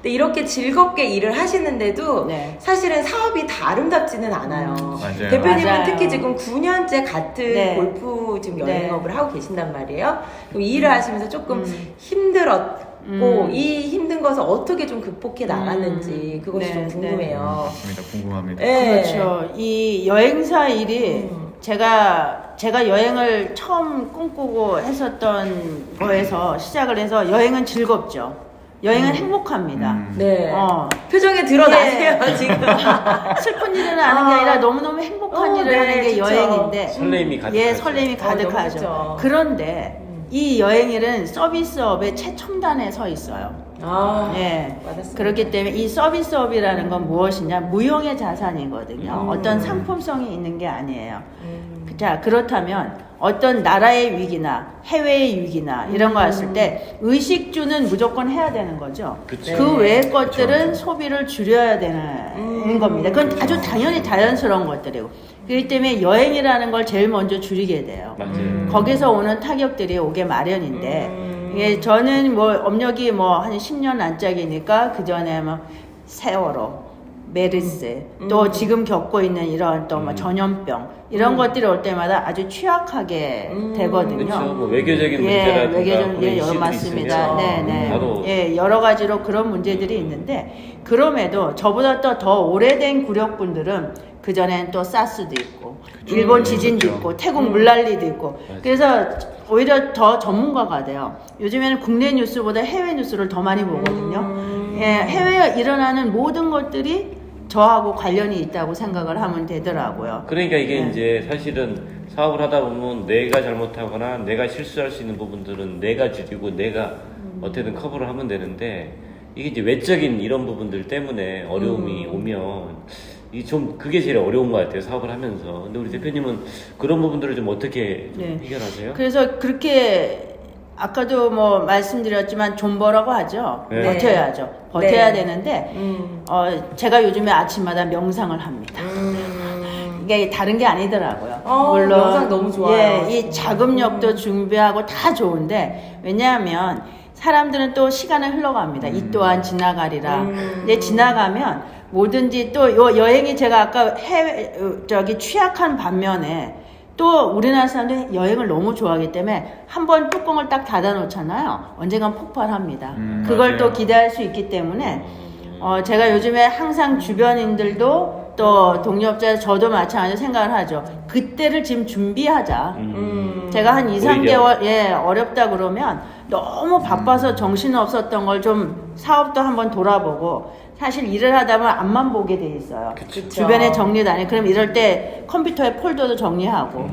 근데 이렇게 즐겁게 일을 하시는데도 네. 사실은 사업이 다 아름답지는 않아요. 맞아요. 대표님은 맞아요. 특히 지금 9년째 같은 네. 골프 지금 네. 여행업을 하고 계신단 말이에요. 그럼 이 일을 하시면서 조금 힘들었고 이 힘든 것을 어떻게 좀 극복해 나갔는지 그것이 네, 좀 궁금해요. 맞습니다. 궁금합니다. 네. 그렇죠. 이 여행사 일이 제가 여행을 처음 꿈꾸고 했었던 거에서 시작을 해서 여행은 즐겁죠. 여행은 행복합니다. 네. 어. 표정에 드러나세요, 예. 지금. 슬픈 일은 하는 게 아니라 너무너무 행복한 일을 네, 하는 게 그쵸. 여행인데 설렘이 가득하죠. 예, 설렘이 너무 가득하죠. 좋죠. 그런데 이 여행일은 서비스업의 최첨단에 서 있어요. 아, 네. 맞았습니다. 그렇기 때문에 이 서비스업이라는 건 무엇이냐? 무형의 자산이거든요. 어떤 상품성이 있는 게 아니에요. 자, 그렇다면 어떤 나라의 위기나 해외의 위기나 이런 거 왔을 때 의식주는 무조건 해야 되는 거죠. 그쵸. 그 외의 것들은 그쵸. 소비를 줄여야 되는 겁니다. 그건 아주 당연히 자연스러운 것들이고. 그렇기 때문에 여행이라는 걸 제일 먼저 줄이게 돼요. 맞아요. 거기서 오는 타격들이 오게 마련인데, 이게 저는 뭐 업력이 뭐 한 10년 안짝이니까 그 전에 뭐 세월호, 메르스, 또 지금 겪고 있는 이런 또 뭐 전염병 이런 것들이 올 때마다 아주 취약하게 되거든요. 그렇죠. 뭐 외교적인 예, 문제라든가 외교적인 그런 예, 이슈들이 맞습니다. 있으면 네네. 바로 예, 여러 가지로 그런 문제들이 있는데 그럼에도 저보다 또 더 오래된 구력분들은 그 전엔 또 사스도 있고 일본 지진도 그렇죠. 있고 태국 물난리도 있고 맞아요. 그래서 오히려 더 전문가가 돼요. 요즘에는 국내 뉴스보다 해외 뉴스를 더 많이 보거든요. 예, 해외에 일어나는 모든 것들이 저하고 관련이 있다고 생각을 하면 되더라고요. 그러니까 이게 네. 이제 사실은 사업을 하다 보면 내가 잘못하거나 내가 실수할 수 있는 부분들은 내가 줄이고 내가 어떻게든 커버를 하면 되는데 이게 이제 외적인 이런 부분들 때문에 어려움이 오면 이 좀 그게 제일 어려운 것 같아요, 사업을 하면서. 근데 우리 대표님은 그런 부분들을 좀 어떻게 좀 네. 해결하세요? 그래서 그렇게 아까도 뭐 말씀드렸지만 존버라고 하죠. 네. 버텨야죠. 버텨야 네. 되는데 제가 요즘에 아침마다 명상을 합니다. 이게 다른 게 아니더라고요. 명상 너무 좋아요. 예, 이 자금력도 준비하고 다 좋은데 왜냐하면 사람들은 또 시간은 흘러갑니다. 이 또한 지나가리라. 이제 지나가면 뭐든지 또 요 여행이 제가 아까 해외 취약한 반면에 또 우리나라 사람들이 여행을 너무 좋아하기 때문에 한번 뚜껑을 딱 닫아 놓잖아요. 언젠간 폭발합니다. 그걸 맞아요. 또 기대할 수 있기 때문에 제가 요즘에 항상 주변인들도 또 동료업자 저도 마찬가지로 생각을 하죠. 그때를 지금 준비하자. 제가 한 2, 오히려. 3개월 어렵다 그러면 너무 바빠서 정신 없었던 걸 좀 사업도 한번 돌아보고 사실 일을 하다 보면 앞만 보게 돼 있어요. 그쵸. 주변에 정리도 안 해. 그럼 이럴 때 컴퓨터에 폴더도 정리하고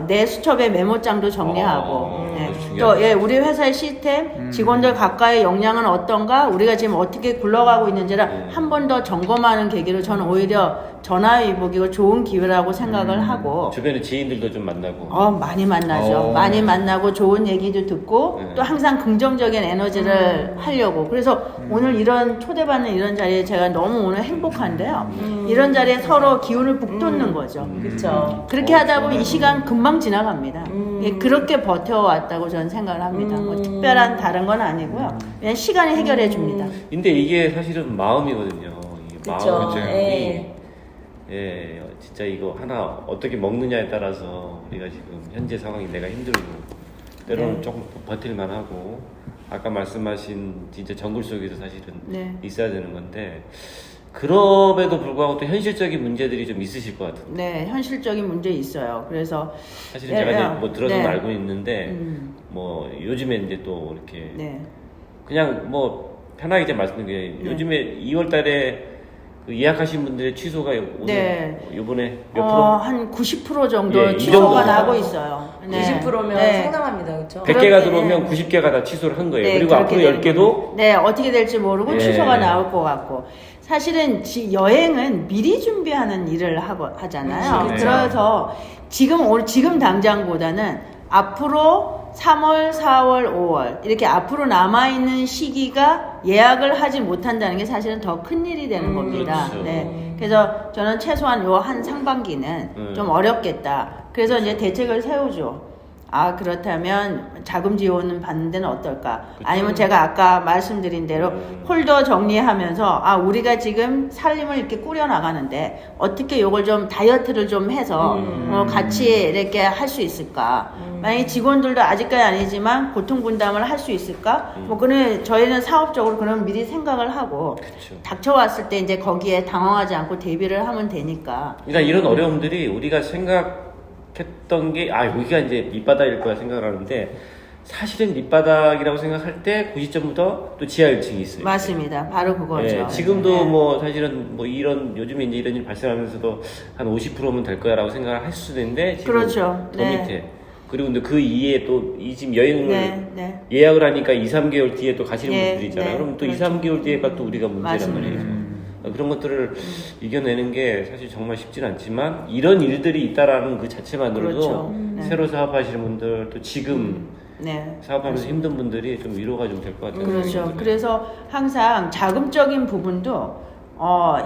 내 수첩에 메모장도 정리하고 네. 또 예, 우리 회사의 시스템 직원들 각각의 역량은 어떤가 우리가 지금 어떻게 굴러가고 있는지를 한 번 더 점검하는 계기로 저는 오히려 전화위복이고 좋은 기회라고 생각을 하고 주변에 지인들도 좀 만나고. 많이 만나죠. 많이 만나고 좋은 얘기도 듣고 또 항상 긍정적인 에너지를 하려고. 그래서 오늘 이런 초대받는 이런 자리에 제가 너무 오늘 행복한데요. 이런 자리에 서로 기운을 북돋는 거죠. 그쵸. 그렇게 하다 보면 이 시간 금방 지나갑니다. 예, 그렇게 버텨왔다고 저는 생각을 합니다. 뭐 특별한 다른 건 아니고요. 그냥 시간이 해결해 줍니다. 근데 이게 사실은 마음이거든요. 이게 그쵸. 마음이 예. 예, 진짜 이거 하나 어떻게 먹느냐에 따라서 우리가 지금 현재 상황이 내가 힘들고 때로는 네. 조금 버틸만 하고 아까 말씀하신 진짜 정글 속에서 사실은 네. 있어야 되는 건데 그럼에도 불구하고 또 현실적인 문제들이 좀 있으실 것 같은데 네, 현실적인 문제 있어요. 그래서 사실은 제가 이제 뭐 들어서는 네. 알고 있는데 뭐 요즘에 이제 또 이렇게 네. 그냥 뭐 편하게 좀 말씀드리면 요즘에 2월달에 그 예약하신 분들의 취소가 오늘 네. 요번에 몇 프로? 한 90% 정도 예, 이 취소가 정도입니다. 나고 있어요. 90%면 네. 상당합니다. 그렇죠? 100개가 그렇게, 들어오면 네. 90개가 다 취소를 한 거예요. 네, 그리고 그렇게 앞으로 되는 10개도 네, 어떻게 될지 모르고 예. 취소가 나올 것 같고. 사실은 여행은 미리 준비하는 일을 하잖아요. 그렇죠. 그래서 지금 당장보다는 앞으로 3월, 4월, 5월 이렇게 앞으로 남아있는 시기가 예약을 하지 못한다는 게 사실은 더 큰 일이 되는 겁니다. 그렇죠. 네. 그래서 저는 최소한 요 한 상반기는 좀 어렵겠다. 그래서 이제 대책을 세우죠. 아 그렇다면 자금 지원을 받는 데는 어떨까? 그쵸. 아니면 제가 아까 말씀드린 대로 홀더 정리하면서 아 우리가 지금 살림을 이렇게 꾸려 나가는데 어떻게 요걸 좀 다이어트를 좀 해서 같이 이렇게 할 수 있을까? 만약에 직원들도 아직까지 아니지만 고통 분담을 할 수 있을까? 뭐 그는 저희는 사업적으로 그런 미리 생각을 하고 그렇죠. 닥쳐왔을 때 이제 거기에 당황하지 않고 대비를 하면 되니까. 그러니까 이런 어려움들이 우리가 생각했던 게 여기가 이제 밑바닥일 거야 생각을 하는데 사실은 밑바닥이라고 생각할 때 그 시점부터 또 지하 1층이 있어요. 맞습니다. 바로 그거죠. 네, 지금도 네. 뭐 사실은 뭐 이런 요즘에 이제 이런 일 발생하면서도 한 50%면 될 거야라고 생각을 할 수도 있는데 지금 그렇죠. 더 네. 밑에 그리고 근데 그 이에 또 이 집 여행을 네. 예약을 하니까 2, 3개월 뒤에 또 가시는 네, 분들이 있잖아요. 네, 그럼 또 그렇죠. 2, 3개월 뒤에가 또 우리가 문제란 맞습니다. 말이에요. 그런 것들을 이겨내는 게 사실 정말 쉽지는 않지만 이런 일들이 있다라는 그 자체만으로도 그렇죠. 네. 새로 사업하시는 분들 또 지금 네. 사업하면서 힘든 분들이 좀 위로가 좀 될 것 같아요. 그렇죠. 그래서 항상 자금적인 부분도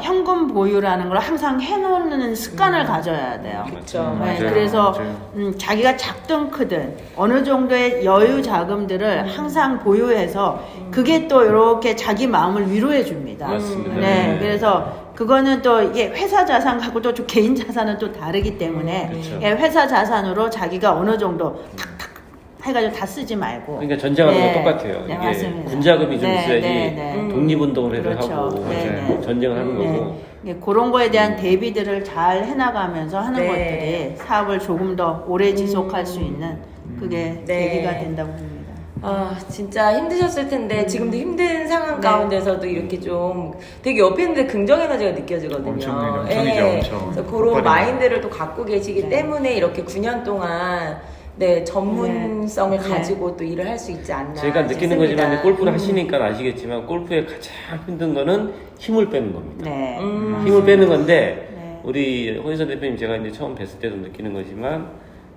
현금 보유라는 걸 항상 해놓는 습관을 가져야 돼요. 그렇죠. 네, 맞아요. 그래서 맞아요. 자기가 작든 크든 어느 정도의 여유 자금들을 항상 보유해서 그게 또 이렇게 자기 마음을 위로해 줍니다. 맞습니다. 네, 그래서 그거는 또 이게 회사 자산하고 또 개인 자산은 또 다르기 때문에 그렇죠. 예, 회사 자산으로 자기가 어느 정도 탁탁 해가지고 다 쓰지 말고. 그러니까 전쟁하는 네. 거 똑같아요. 네, 이게 맞습니다. 군자금이 좀 네, 있어야지 네, 네. 독립운동을 해도 그렇죠. 하고 네, 네. 전쟁을 하는 거고. 네, 그런 거에 대한 대비들을 잘 해나가면서 하는 네. 것들이 사업을 조금 더 오래 지속할 수 있는 그게 네. 계기가 된다고 봅니다. 아, 진짜 힘드셨을 텐데 지금도 힘든 상황 네. 가운데서도 이렇게 좀 되게 옆에 있는데 긍정 에너지가 느껴지거든요. 엄청 긍정이죠, 엄청. 그래서 그런 폭발이죠. 마인드를 또 갖고 계시기 네. 때문에 이렇게 9년 동안 네, 전문성을 네. 가지고 또 일을 할 수 있지 않나 제가 느끼는 싶습니다. 거지만 골프를 하시니까 아시겠지만 골프의 가장 힘든 거는 힘을 빼는 겁니다. 네. 힘을 빼는 건데 네. 우리 홍인선 대표님 제가 이제 처음 뵀을 때도 느끼는 거지만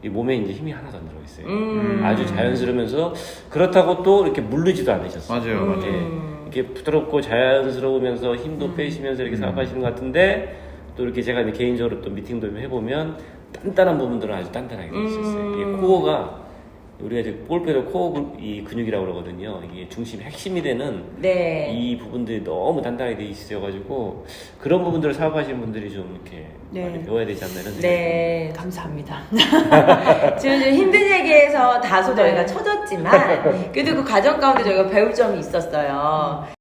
이 몸에 이제 힘이 하나도 안 들어 있어요. 아주 자연스러우면서 그렇다고 또 이렇게 물르지도 않으셨어요. 맞아요, 맞아요. 네. 이렇게 부드럽고 자연스러우면서 힘도 빼시면서 이렇게 사업하시는 것 같은데 또 이렇게 제가 이제 개인적으로 또 미팅도 좀 해보면 단단한 부분들은 아주 단단하게 돼 있었어요. 이게 코어가 우리가 이제 골프에서 코어 이 근육이라고 그러거든요. 이게 중심 핵심이 되는 네. 이 부분들이 너무 단단하게 돼 있어가지고 그런 부분들을 사업하시는 분들이 좀 이렇게 네. 많이 배워야 되지 않나 이런 생각이 네. 감사합니다. 지금 좀 힘든 얘기에서 다소 저희가 쳐졌지만 그래도 그 과정 가운데 저희가 배울 점이 있었어요.